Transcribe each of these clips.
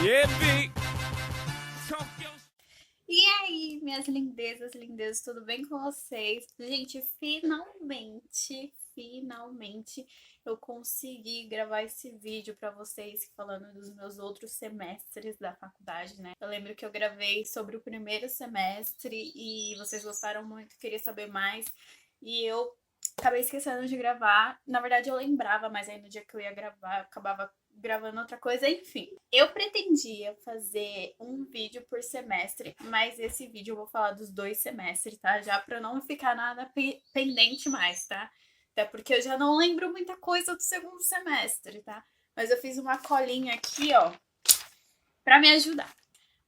Yeah, big. E aí, minhas lindezas, lindezas, tudo bem com vocês? Gente, finalmente eu consegui gravar esse vídeo pra vocês falando dos meus outros semestres da faculdade, né? Eu lembro que eu gravei sobre o primeiro semestre e vocês gostaram muito, queria saber mais. E eu acabei esquecendo de gravar. Na verdade, eu lembrava, mas aí no dia que eu ia gravar, eu acabava gravando outra coisa, enfim. Eu pretendia fazer um vídeo por semestre, mas esse vídeo eu vou falar dos 2 semestres, tá? Já pra não ficar nada pendente mais, tá? Até porque eu já não lembro muita coisa do segundo semestre, tá? Mas eu fiz uma colinha aqui, ó, pra me ajudar.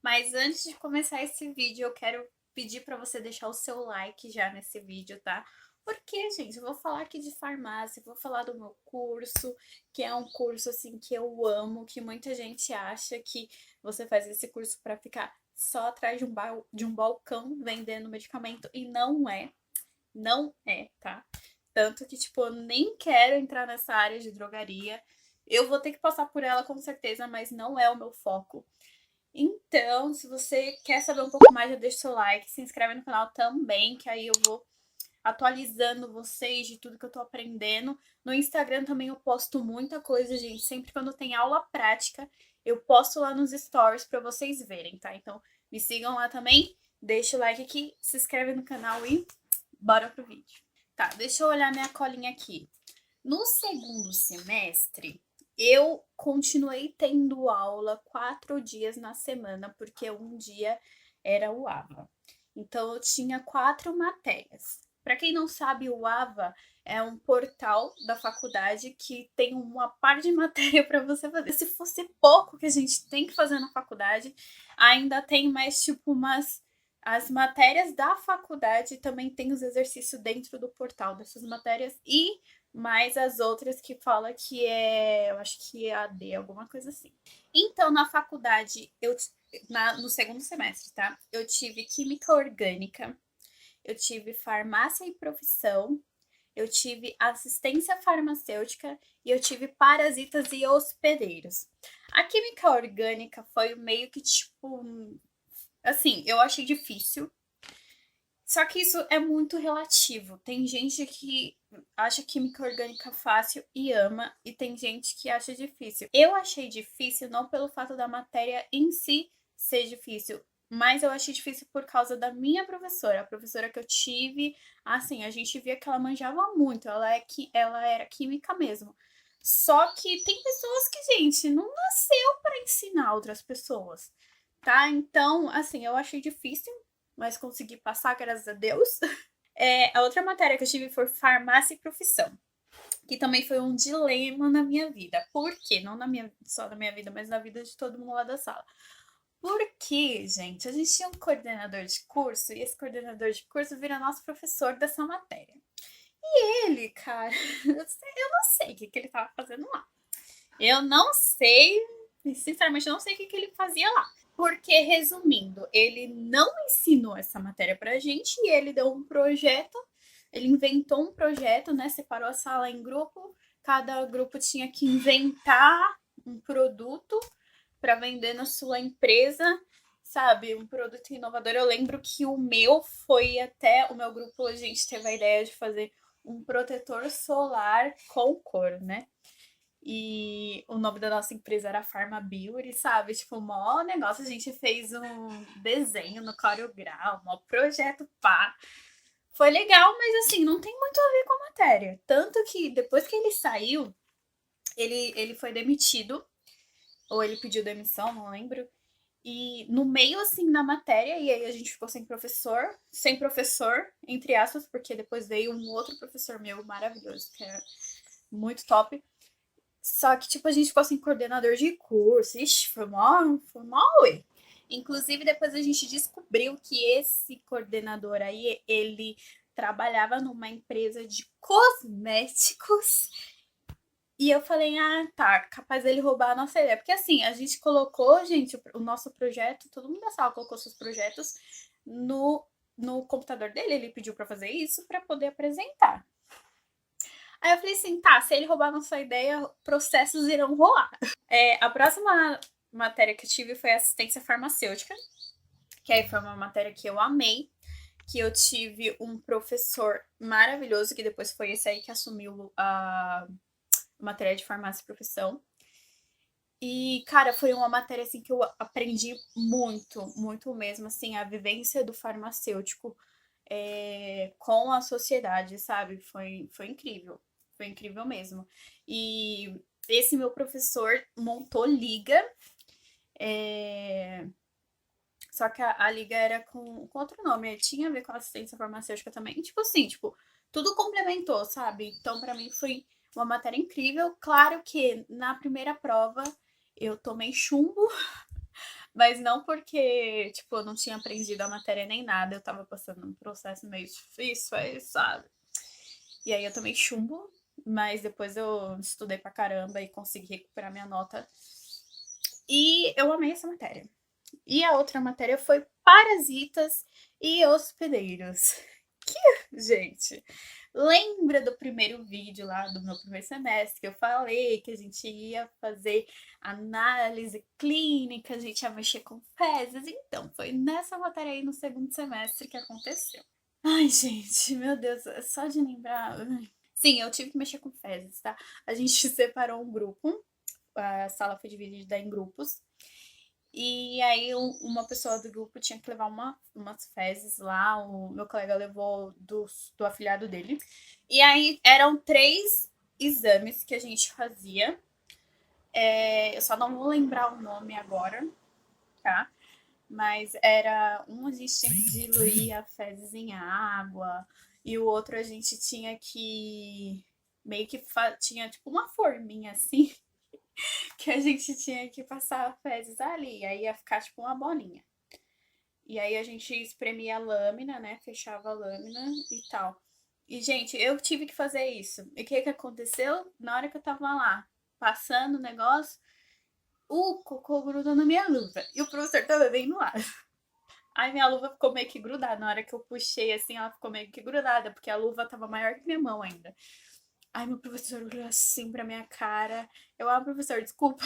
Mas antes de começar esse vídeo, eu quero pedir para você deixar o seu like já nesse vídeo, tá? Porque, gente, eu vou falar aqui de farmácia, vou falar do meu curso, que é um curso assim que eu amo, que muita gente acha que você faz esse curso para ficar só atrás de um balcão vendendo medicamento e não é, tá? Tanto que, tipo, eu nem quero entrar nessa área de drogaria. Eu vou ter que passar por ela com certeza, mas não é o meu foco. Então, se você quer saber um pouco mais, já deixa o seu like, se inscreve no canal também, que aí eu vou atualizando vocês de tudo que eu tô aprendendo. No Instagram também eu posto muita coisa, gente. Sempre quando tem aula prática, eu posto lá nos stories para vocês verem, tá? Então, me sigam lá também, deixa o like aqui, se inscreve no canal e bora pro vídeo. Tá, deixa eu olhar minha colinha aqui. No segundo semestre, eu continuei tendo aula 4 dias na semana, porque um dia era o AVA. Então, eu tinha 4 matérias. Para quem não sabe, o AVA é um portal da faculdade que tem uma par de matéria para você fazer. Se fosse pouco que a gente tem que fazer na faculdade, ainda tem mais tipo umas as matérias da faculdade também tem os exercícios dentro do portal dessas matérias e mais as outras que fala que é, eu acho que é AD, alguma coisa assim. Então, na faculdade, no segundo semestre, tá? Eu tive química orgânica, eu tive farmácia e profissão, eu tive assistência farmacêutica e eu tive parasitas e hospedeiros. A química orgânica foi meio que tipo, assim, eu achei difícil. Só que isso é muito relativo. Tem gente que acha química orgânica fácil e ama, e tem gente que acha difícil. Eu achei difícil não pelo fato da matéria em si ser difícil, mas eu achei difícil por causa da minha professora. A professora que eu tive, assim, a gente via que ela manjava muito, ela era química mesmo. Só que tem pessoas que, gente, não nasceu para ensinar outras pessoas, tá? Então, assim, eu achei difícil, mas consegui passar, graças a Deus. A outra matéria que eu tive foi farmácia e profissão, que também foi um dilema na minha vida. Por quê? Não só na minha vida, mas na vida de todo mundo lá da sala. Porque, gente, a gente tinha um coordenador de curso e esse coordenador de curso vira nosso professor dessa matéria. E ele, cara, eu não sei o que ele tava fazendo lá. Eu não sei, sinceramente, eu não sei o que ele fazia lá. Porque, resumindo, ele não ensinou essa matéria pra gente e ele deu um projeto, ele inventou um projeto, né? Separou a sala em grupo, cada grupo tinha que inventar um produto para vender na sua empresa, sabe? Um produto inovador. Eu lembro que o meu foi até o meu grupo, a gente teve a ideia de fazer um protetor solar com cor, né? E o nome da nossa empresa era Pharma Beauty, sabe? Tipo, o maior negócio. A gente fez um desenho no CorelDRAW, um projeto pá. Foi legal, mas assim, não tem muito a ver com a matéria. Tanto que depois que ele saiu, ele foi demitido. Ou ele pediu demissão, não lembro. E no meio, assim, da matéria, e aí a gente ficou sem professor, entre aspas, porque depois veio um outro professor meu maravilhoso, que é muito top. Só que, tipo, a gente ficou sem coordenador de curso. Ixi, foi mó uê. Inclusive, depois a gente descobriu que esse coordenador aí, ele trabalhava numa empresa de cosméticos. E eu falei, ah, tá, capaz dele roubar a nossa ideia. Porque assim, a gente colocou, gente, o nosso projeto, todo mundo da sala colocou seus projetos no computador dele. Ele pediu para fazer isso para poder apresentar. Aí eu falei assim, tá, se ele roubar nossa ideia, processos irão rolar. A próxima matéria que eu tive foi assistência farmacêutica, que aí foi uma matéria que eu amei, que eu tive um professor maravilhoso, que depois foi esse aí que assumiu a matéria de farmácia e profissão. E, cara, foi uma matéria, assim, que eu aprendi muito, muito mesmo, assim, a vivência do farmacêutico com a sociedade, sabe? Foi incrível. Foi incrível mesmo. E esse meu professor montou liga, é, só que a liga era com outro nome, tinha a ver com assistência farmacêutica também. E, tipo assim, tipo, tudo complementou, sabe? Então, pra mim foi uma matéria incrível. Claro que na primeira prova eu tomei chumbo, mas não porque, tipo, eu não tinha aprendido a matéria nem nada, eu tava passando um processo meio difícil aí, sabe? E aí eu tomei chumbo, mas depois eu estudei pra caramba e consegui recuperar minha nota. E eu amei essa matéria. E a outra matéria foi Parasitas e Hospedeiros. Gente, lembra do primeiro vídeo lá do meu primeiro semestre que eu falei que a gente ia fazer análise clínica, a gente ia mexer com fezes? Então, foi nessa matéria aí no segundo semestre que aconteceu. Ai, gente, meu Deus, só de lembrar. Sim, eu tive que mexer com fezes, tá? A gente separou um grupo, a sala foi dividida em grupos. E aí uma pessoa do grupo tinha que levar umas fezes lá, o meu colega levou do afilhado dele. E aí eram 3 exames que a gente fazia. Eu só não vou lembrar o nome agora, tá? Mas era a gente tinha que diluir a fezes em água, e o outro a gente tinha que meio que tinha tipo uma forminha assim que a gente tinha que passar fezes ali, aí ia ficar tipo uma bolinha. E aí a gente espremia a lâmina, né? Fechava a lâmina e tal. E, gente, eu tive que fazer isso. E o que que aconteceu? Na hora que eu tava lá, passando o negócio, o cocô grudou na minha luva. E o professor tava bem no ar. Aí minha luva ficou meio que grudada. Na hora que eu puxei, assim, ela ficou meio que grudada, porque a luva tava maior que minha mão ainda. Aí meu professor olhou assim pra minha cara. Professor, desculpa.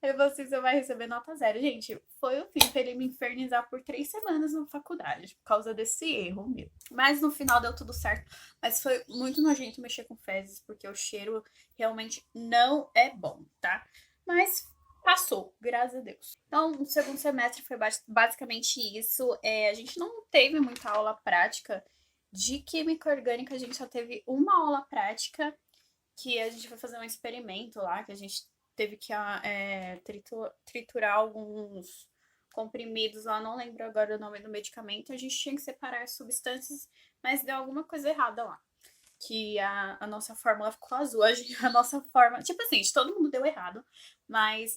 Aí você vai receber nota zero. Gente, foi o fim pra ele me infernizar por 3 semanas na faculdade, por causa desse erro meu. Mas no final deu tudo certo. Mas foi muito nojento mexer com fezes, porque o cheiro realmente não é bom, tá? Mas passou, graças a Deus. Então, o segundo semestre foi basicamente isso. A gente não teve muita aula prática de química orgânica, a gente só teve uma aula prática que a gente foi fazer um experimento lá, que a gente teve que triturar alguns comprimidos lá, não lembro agora o nome do medicamento, a gente tinha que separar as substâncias, mas deu alguma coisa errada lá. Que a nossa fórmula ficou azul. A nossa fórmula. Tipo assim, de todo mundo deu errado. Mas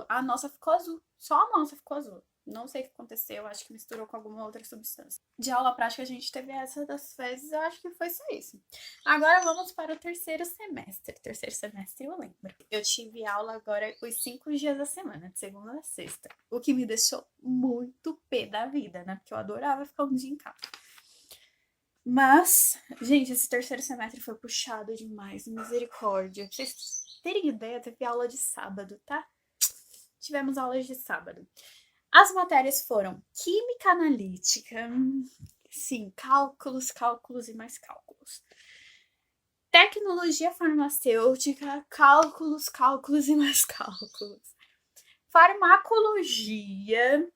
a nossa ficou azul. Só a nossa ficou azul. Não sei o que aconteceu, acho que misturou com alguma outra substância. De aula prática, a gente teve essa das fezes, eu acho que foi só isso. Agora vamos para o terceiro semestre. Terceiro semestre eu lembro. Eu tive aula agora os 5 dias da semana, de segunda a sexta. O que me deixou muito pé da vida, né? Porque eu adorava ficar um dia em casa. Mas, gente, esse terceiro semestre foi puxado demais, misericórdia. Pra vocês terem ideia, teve aula de sábado, tá? Tivemos aulas de sábado. As matérias foram Química Analítica, sim, cálculos, cálculos e mais cálculos. Tecnologia Farmacêutica, cálculos, cálculos e mais cálculos. Farmacologia,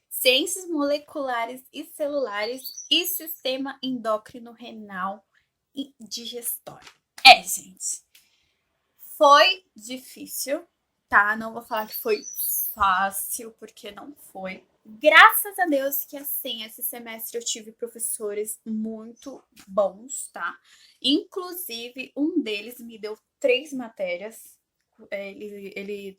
Ciências moleculares e celulares e sistema endócrino renal e digestório. Gente. Foi difícil, tá? Não vou falar que foi fácil, porque não foi. Graças a Deus que, assim, esse semestre eu tive professores muito bons, tá? Inclusive, um deles me deu 3 matérias. Ele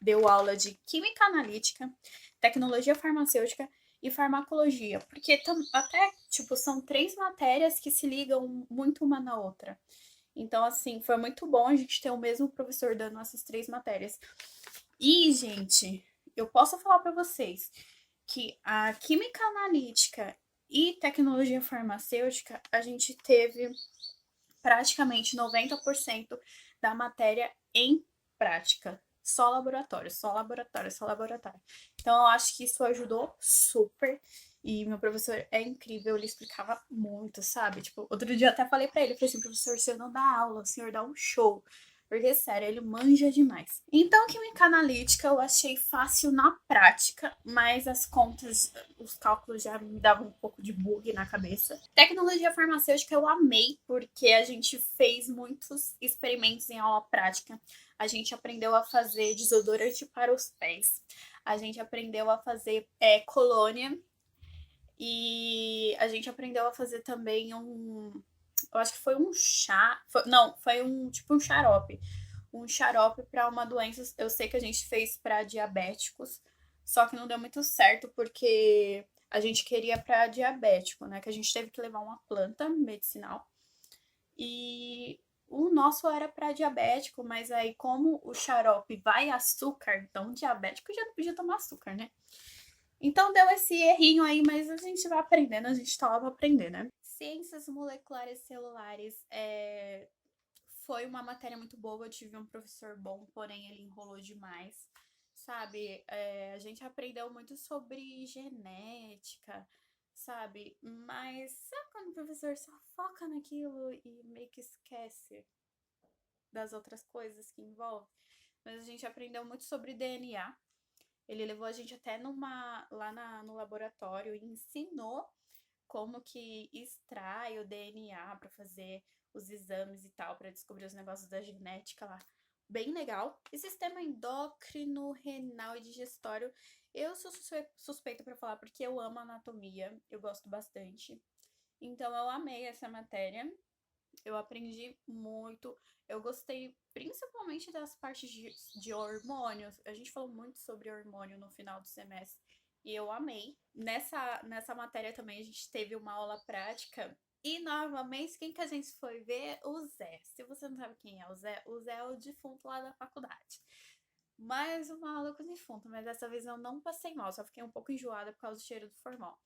deu aula de Química Analítica, Tecnologia Farmacêutica e Farmacologia. Porque até, tipo, são 3 matérias que se ligam muito uma na outra. Então, assim, foi muito bom a gente ter o mesmo professor dando essas 3 matérias. E, gente, eu posso falar para vocês que a Química Analítica e Tecnologia Farmacêutica, a gente teve praticamente 90% da matéria em prática. Só laboratório, só laboratório, só laboratório. Então, eu acho que isso ajudou super. E meu professor é incrível, ele explicava muito, sabe? Tipo, outro dia eu até falei pra ele, eu falei assim, professor, o senhor não dá aula, o senhor dá um show. Porque, sério, ele manja demais. Então, química analítica eu achei fácil na prática, mas as contas, os cálculos já me davam um pouco de bug na cabeça. Tecnologia farmacêutica eu amei, porque a gente fez muitos experimentos em aula prática. A gente aprendeu a fazer desodorante para os pés. A gente aprendeu a fazer colônia. E a gente aprendeu a fazer também eu acho que foi um chá. Foi um tipo um xarope. Um xarope para uma doença. Eu sei que a gente fez para diabéticos, só que não deu muito certo porque a gente queria para diabético, né? Que a gente teve que levar uma planta medicinal. E o nosso era para diabético, mas aí, como o xarope vai açúcar, então diabético já não podia tomar açúcar, né? Então deu esse errinho aí, mas a gente vai aprendendo, a gente tá lá pra aprender, né? Ciências moleculares celulares foi uma matéria muito boa, eu tive um professor bom, porém ele enrolou demais, sabe? A gente aprendeu muito sobre genética, sabe? Mas sabe quando o professor só foca naquilo e meio que esquece das outras coisas que envolve? Mas a gente aprendeu muito sobre DNA. Ele levou a gente até no laboratório e ensinou como que extrai o DNA para fazer os exames e tal, para descobrir os negócios da genética lá. Bem legal. E sistema endócrino, renal e digestório, eu sou suspeita para falar porque eu amo anatomia, eu gosto bastante. Então eu amei essa matéria. Eu aprendi muito. Eu gostei principalmente das partes de hormônios. A gente falou muito sobre hormônio no final do semestre. E eu amei. Nessa matéria também a gente teve uma aula prática. E novamente, quem que a gente foi ver? O Zé. Se você não sabe quem é o Zé é o defunto lá da faculdade. Mais uma aula com o defunto, mas dessa vez eu não passei mal, só fiquei um pouco enjoada por causa do cheiro do formal.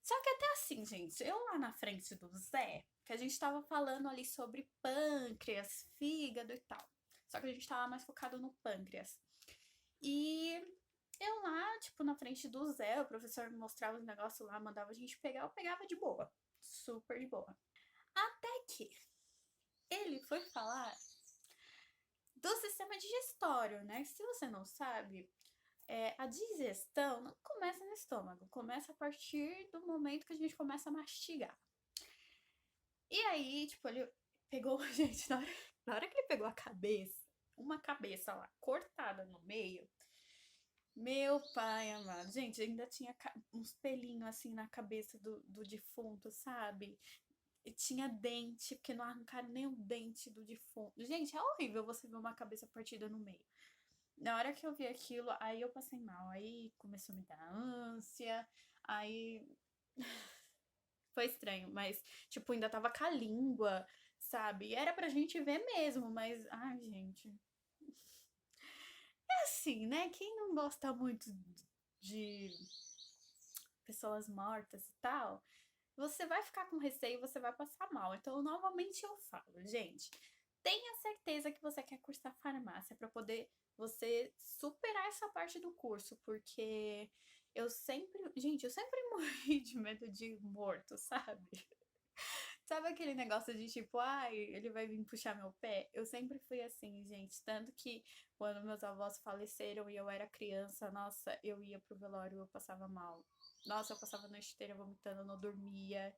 Só que até assim, gente, eu lá na frente do Zé, que a gente tava falando ali sobre pâncreas, fígado e tal. Só que a gente tava mais focado no pâncreas. E eu lá, tipo, na frente do Zé, o professor me mostrava os negócios lá, mandava a gente pegar, eu pegava de boa. Super de boa. Até que ele foi falar do sistema digestório, né? Se você não sabe, a digestão não começa no estômago, começa a partir do momento que a gente começa a mastigar. E aí, tipo, ele pegou, gente, na hora que ele pegou a cabeça, uma cabeça lá cortada no meio, meu pai amado, gente, ainda tinha uns pelinhos assim na cabeça do defunto, sabe? E tinha dente, porque não arrancaram nem o dente do defunto. Gente, é horrível você ver uma cabeça partida no meio. Na hora que eu vi aquilo, aí eu passei mal. Aí começou a me dar ânsia. Aí foi estranho, mas, tipo, ainda tava com a língua, sabe? Era pra gente ver mesmo, mas, ai, gente. É assim, né? Quem não gosta muito de pessoas mortas e tal, você vai ficar com receio, você vai passar mal. Então, novamente eu falo, gente, tenha certeza que você quer cursar farmácia para poder você superar essa parte do curso, porque gente, eu sempre morri de medo de morto, sabe? Sabe aquele negócio de tipo, ai, ele vai vir puxar meu pé? Eu sempre fui assim, gente. Tanto que quando meus avós faleceram e eu era criança, nossa, eu ia pro velório, eu passava mal. Nossa, eu passava a noite inteira vomitando, eu não dormia.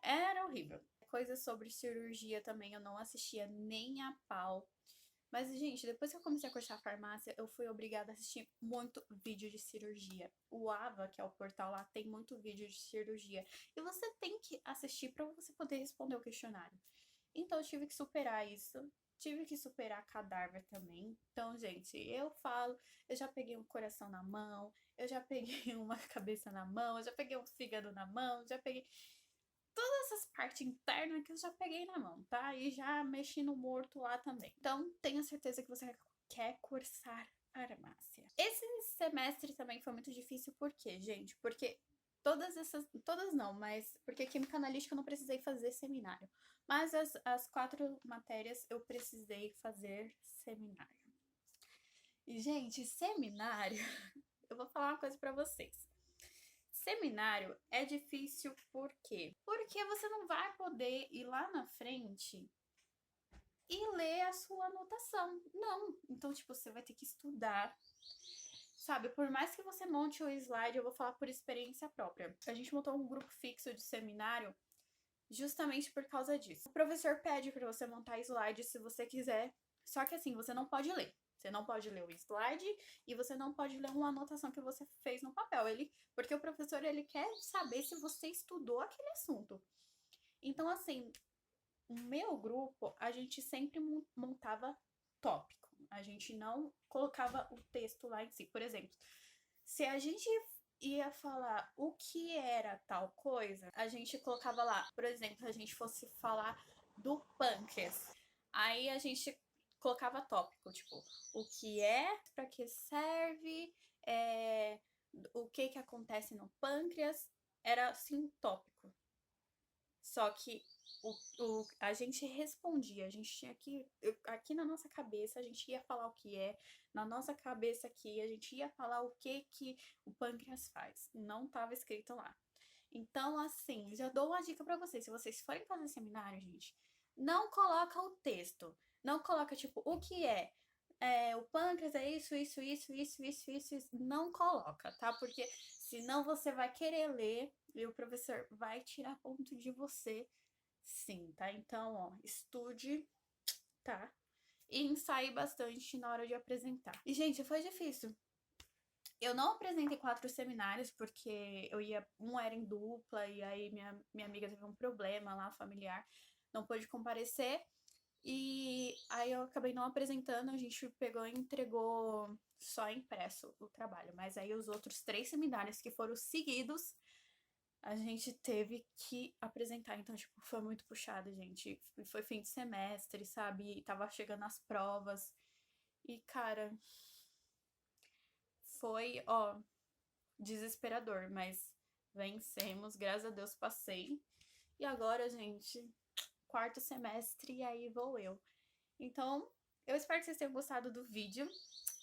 Era horrível. Coisas sobre cirurgia também eu não assistia nem a pau. Mas, gente, depois que eu comecei a cursar farmácia, eu fui obrigada a assistir muito vídeo de cirurgia. O AVA, que é o portal lá, tem muito vídeo de cirurgia. E você tem que assistir para você poder responder o questionário. Então, eu tive que superar isso. Tive que superar cadáver também. Então, gente, eu falo, eu já peguei um coração na mão, eu já peguei uma cabeça na mão, eu já peguei um fígado na mão, já peguei todas essas partes internas que eu já peguei na mão, tá? E já mexi no morto lá também. Então, tenha certeza que você quer cursar farmácia. Esse semestre também foi muito difícil, por quê, gente? Porque todas não, mas porque química analítica eu não precisei fazer seminário. Mas as 4 matérias eu precisei fazer seminário. E, gente, seminário, eu vou falar uma coisa pra vocês. Seminário é difícil por quê? Porque você não vai poder ir lá na frente e ler a sua anotação. Não. Então, tipo, você vai ter que estudar. Sabe, por mais que você monte o slide, eu vou falar por experiência própria. A gente montou um grupo fixo de seminário justamente por causa disso. O professor pede para você montar slide se você quiser, só que assim, você não pode ler. Você não pode ler o slide e você não pode ler uma anotação que você fez no papel. Porque o professor, ele quer saber se você estudou aquele assunto. Então, assim, o meu grupo, a gente sempre montava tópico. A gente não colocava o texto lá em si. Por exemplo, se a gente ia falar o que era tal coisa, a gente colocava lá. Por exemplo, a gente fosse falar do pâncreas. Aí a gente colocava tópico, tipo, o que é, para que serve, o que acontece no pâncreas. Era assim, tópico. Só que a gente respondia, a gente tinha que, aqui na nossa cabeça, a gente ia falar o que é, na nossa cabeça aqui, a gente ia falar o que o pâncreas faz. Não estava escrito lá. Então, assim, já dou uma dica pra vocês. Se vocês forem fazer seminário, gente, não coloca o texto. Não coloca, tipo, o que é. O pâncreas é isso. Não coloca, tá? Porque senão você vai querer ler e o professor vai tirar ponto de você. Sim, tá? Então, ó, estude, tá? E ensaie bastante na hora de apresentar. E, gente, foi difícil. Eu não apresentei 4 seminários porque um era em dupla e aí minha amiga teve um problema lá familiar, não pôde comparecer. E aí eu acabei não apresentando, a gente pegou e entregou só impresso o trabalho. Mas aí os outros 3 seminários que foram seguidos, a gente teve que apresentar. Então, tipo, foi muito puxado, gente. Foi fim de semestre, sabe? E tava chegando as provas. E, cara, foi, ó, desesperador. Mas vencemos, graças a Deus passei. E agora, gente, 4º semestre e aí vou eu. Então, eu espero que vocês tenham gostado do vídeo.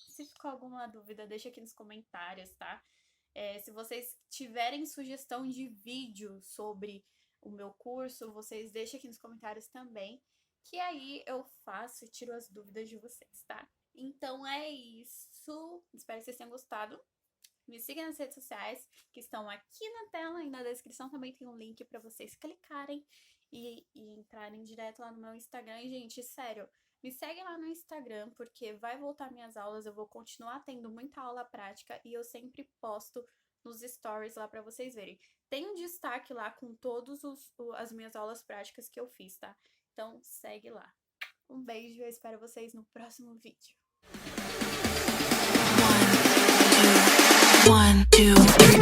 Se ficou alguma dúvida, deixa aqui nos comentários, tá? Se vocês tiverem sugestão de vídeo sobre o meu curso, vocês deixem aqui nos comentários também, que aí eu faço e tiro as dúvidas de vocês, tá? Então é isso. Espero que vocês tenham gostado. Me siga nas redes sociais, que estão aqui na tela e na descrição também tem um link para vocês clicarem e entrarem direto lá no meu Instagram. E, gente, sério, me segue lá no Instagram, porque vai voltar minhas aulas, eu vou continuar tendo muita aula prática e eu sempre posto nos stories lá pra vocês verem. Tem um destaque lá com todas as minhas aulas práticas que eu fiz, tá? Então, segue lá. Um beijo e eu espero vocês no próximo vídeo. 1, 2, 3